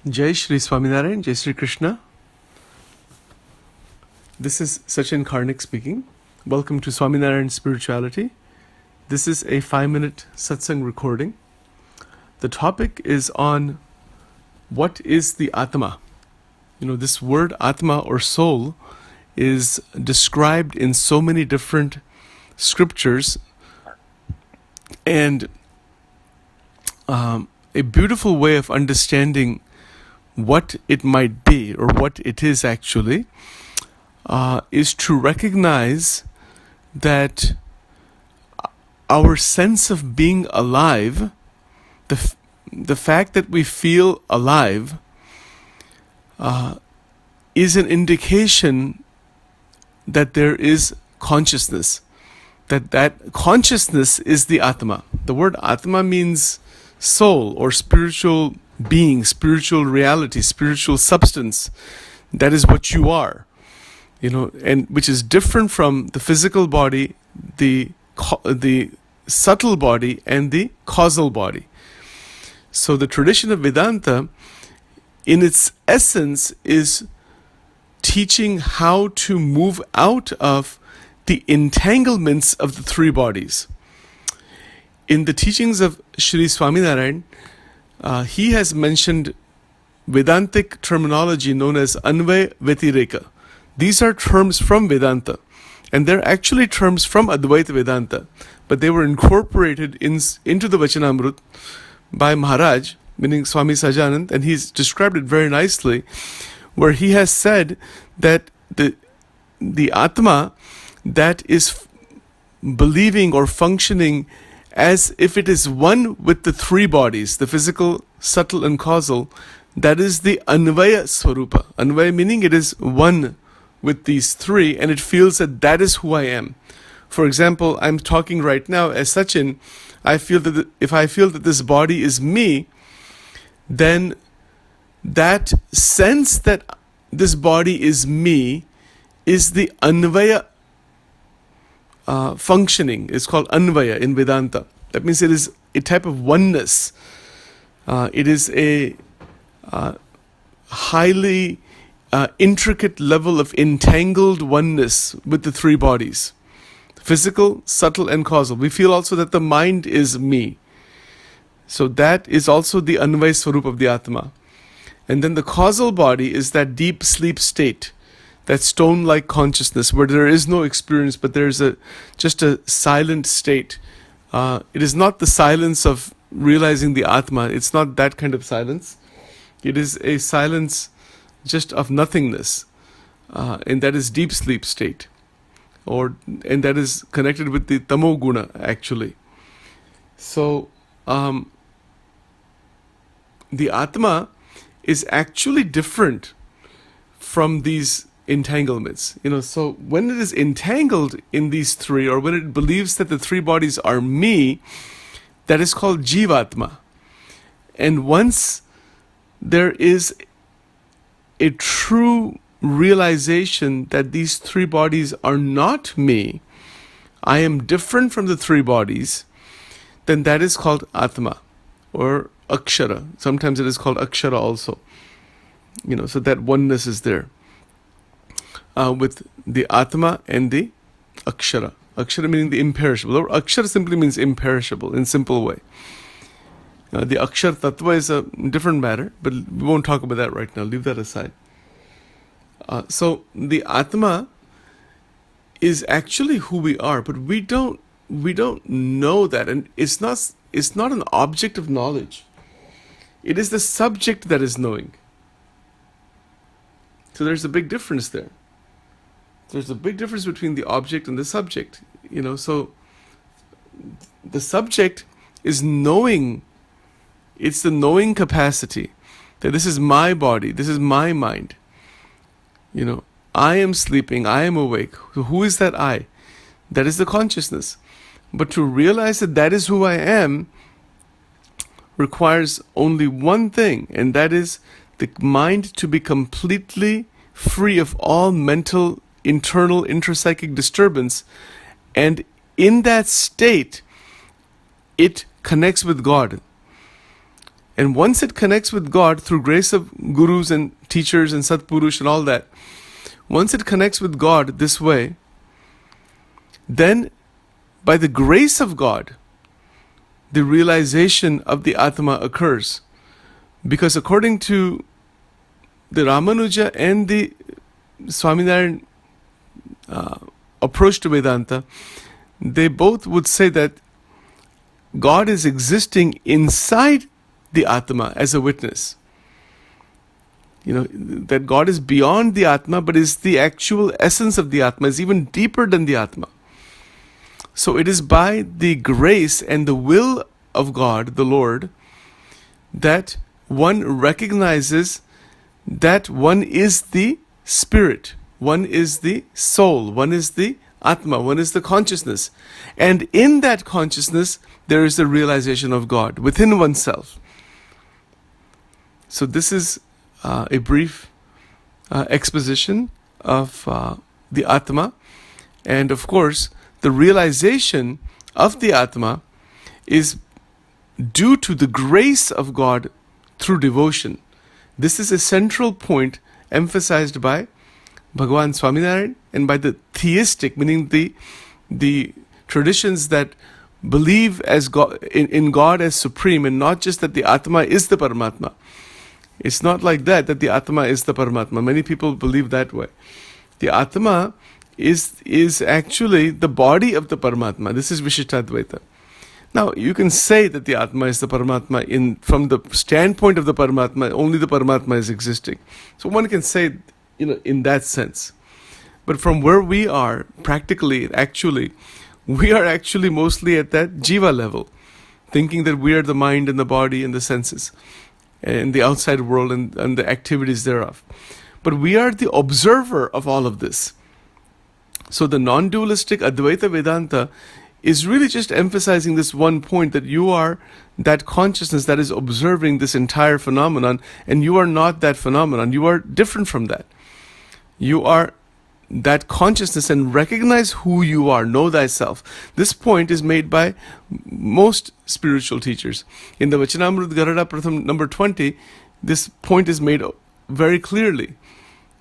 Jai Shree Swaminarayan, Jai Sri Krishna. This is Sachin Karnik speaking. Welcome to Swaminarayan Spirituality. This is a 5-minute satsang recording. The topic is on what is the Atma. This word Atma or soul is described in so many different scriptures, and a beautiful way of understanding what it might be or what it is actually is to recognize that our sense of being alive, the fact that we feel alive, is an indication that there is consciousness, that consciousness is the Atma. The word Atma means soul or spiritual being, spiritual reality, spiritual substance. That is what you are, and which is different from the physical body, the subtle body, and the causal body. So the tradition of Vedanta, in its essence, is teaching how to move out of the entanglements of the three bodies. In the teachings of Shree Swaminarayan, he has mentioned Vedantic terminology known as Anvaya Vyatireka. These are terms from Vedanta, and they're actually terms from Advaita Vedanta, but they were incorporated into the Vachanamrut by Maharaj, meaning Swami Sajanand, and he's described it very nicely, where he has said that the Atma that is believing or functioning as if it is one with the three bodies, the physical, subtle, and causal, that is the Anvaya Swarupa. Anvaya meaning it is one with these three, and it feels that that is who I am. For example, I'm talking right now as Sachin. I feel that if I feel that this body is me, then that sense that this body is me is the Anvaya functioning. It's called Anvaya in Vedanta. That means it is a type of oneness. It is a highly intricate level of entangled oneness with the three bodies. Physical, subtle, and causal. We feel also that the mind is me. So that is also the Anvaya Swarup of the Atma. And then the causal body is that deep sleep state, that stone-like consciousness where there is no experience, but there is just a silent state. It is not the silence of realizing the Atma. It's not that kind of silence. It is a silence just of nothingness, and that is deep sleep state, and that is connected with the Tamo Guna actually. So the Atma is actually different from these entanglements. So when it is entangled in these three, or when it believes that the three bodies are me, that is called Jivatma. And once there is a true realization that these three bodies are not me, I am different from the three bodies, then that is called Atma or Akshara. Sometimes it is called Akshara also. So that oneness is there with the Atma and the Akshara. Akshara meaning the imperishable, or Akshara simply means imperishable in simple way. The Akshar Tattva is a different matter, but we won't talk about that right now. Leave that aside. So the Atma is actually who we are, but we don't know that, and it's not an object of knowledge. It is the subject that is knowing. So there's a big difference there. There's a big difference between the object and the subject. So the subject is knowing. It's the knowing capacity that this is my body, this is my mind. I am sleeping, I am awake. So who is that I? That is the consciousness. But to realize that that is who I am requires only one thing, and that is the mind to be completely free of all mental, internal, intrapsychic disturbance. And in that state, it connects with God. And once it connects with God through grace of gurus and teachers and Satpurush and all that, once it connects with God this way, then by the grace of God, the realization of the Atma occurs. Because according to the Ramanuja and the Swaminarayan approach to Vedanta, they both would say that God is existing inside the Atma as a witness. That God is beyond the Atma, but is the actual essence of the Atma, is even deeper than the Atma. So it is by the grace and the will of God, the Lord, that one recognizes that one is the spirit, one is the soul, one is the Atma, one is the consciousness. And in that consciousness, there is the realization of God within oneself. So this is a brief exposition of the Atma. And of course, the realization of the Atma is due to the grace of God through devotion. This is a central point emphasized by Bhagavan Swaminarayan and by the theistic, meaning the traditions that believe as God, in God as supreme, and not just that the Atma is the Paramatma. It's not like that the Atma is the Paramatma. Many people believe that way. The Atma is actually the body of the Paramatma. This is Vishishtadvaita. Now, you can say that the Atma is the Paramatma from the standpoint of the Paramatma, only the Paramatma is existing. So one can say, in that sense. But from where we are, practically, actually, we are actually mostly at that jiva level, thinking that we are the mind and the body and the senses, and the outside world and the activities thereof. But we are the observer of all of this. So the non-dualistic Advaita Vedanta is really just emphasizing this one point, that you are that consciousness that is observing this entire phenomenon, and you are not that phenomenon. You are different from that. You are that consciousness, and recognize who you are. Know thyself. This point is made by most spiritual teachers. In the Vachanamrut Garada Pratham number 20, this point is made very clearly,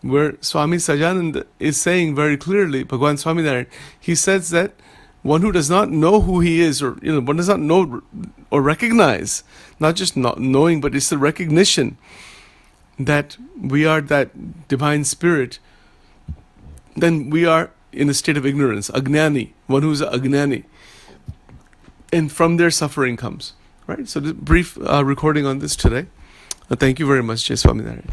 where Swami Sajananda is saying very clearly, Bhagavan Swaminarayan, he says that one who does not know who he is, or one does not know or recognize, not just not knowing, but it's the recognition that we are that divine spirit, then we are in a state of ignorance, agnani, one who is agnani. And from there suffering comes. Right? So this brief recording on this today. Thank you very much, Shree Swaminarayan.